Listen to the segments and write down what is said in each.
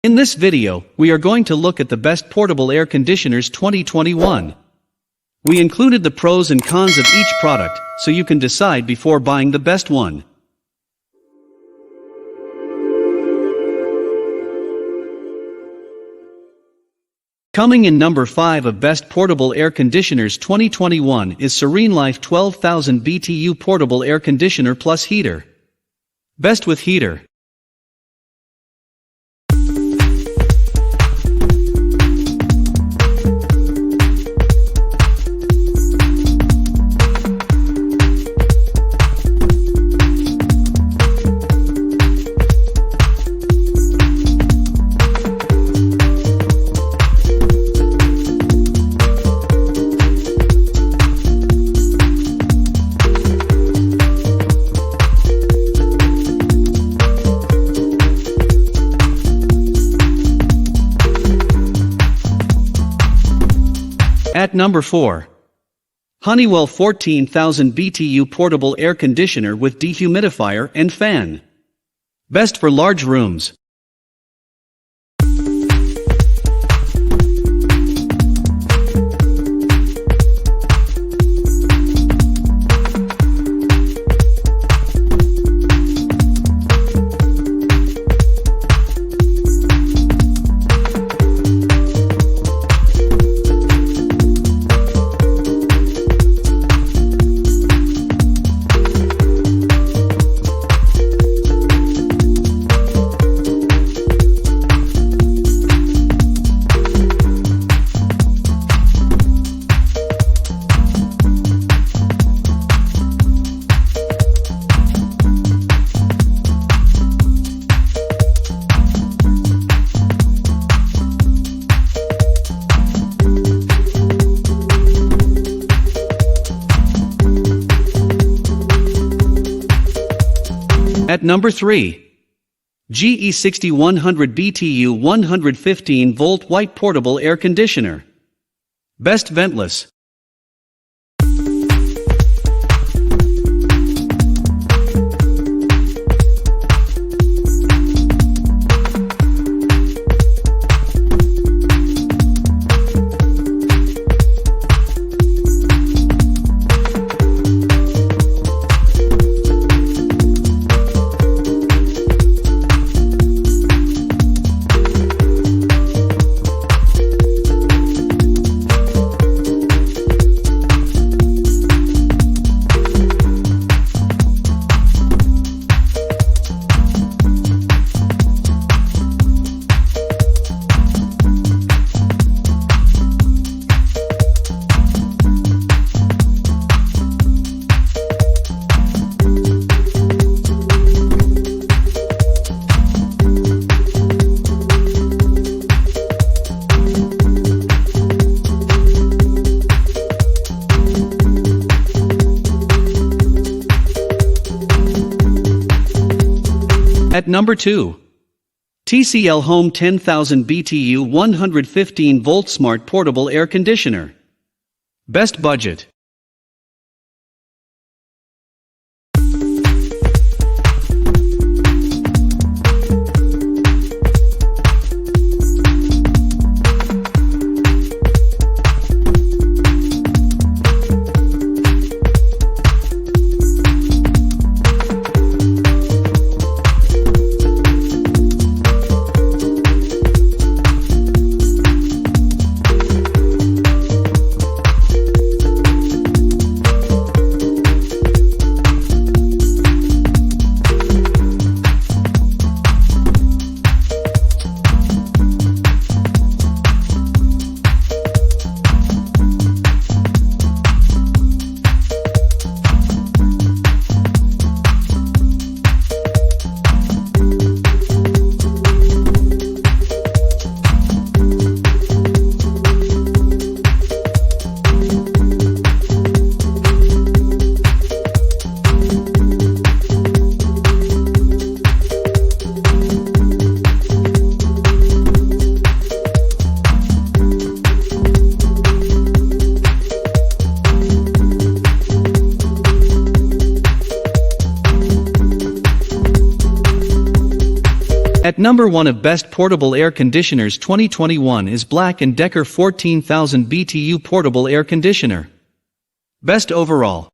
In this video, we are going to look at the best portable air conditioners 2021. We included the pros and cons of each product, so you can decide before buying the best one. Coming in number 5 of Best Portable Air Conditioners 2021 is Serene Life 12,000 BTU Portable Air Conditioner Plus Heater. Best with heater. At number 4. Honeywell 14,000 BTU Portable Air Conditioner with Dehumidifier and Fan. Best for large rooms. At number 3. GE 6100 BTU 115 volt white portable air conditioner. Best ventless. At number 2. TCL Home 10,000 BTU 115 volt smart portable air conditioner. Best budget. Number 1 of Best Portable Air Conditioners 2021 is Black & Decker 14,000 BTU Portable Air Conditioner. Best overall.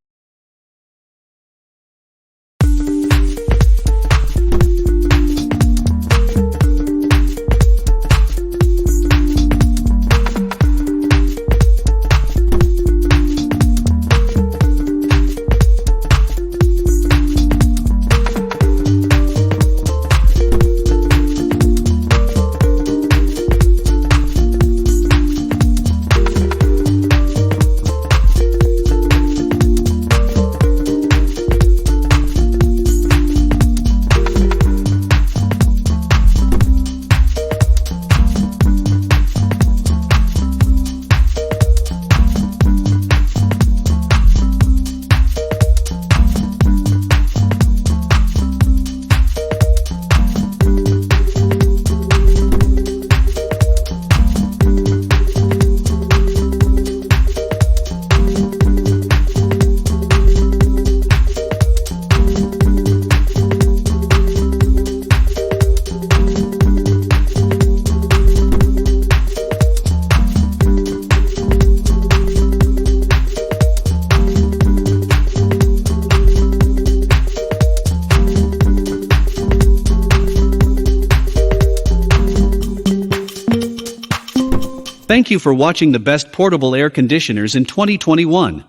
Thank you for watching the best portable air conditioners in 2021.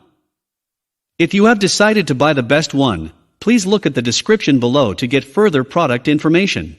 If you have decided to buy the best one, please look at the description below to get further product information.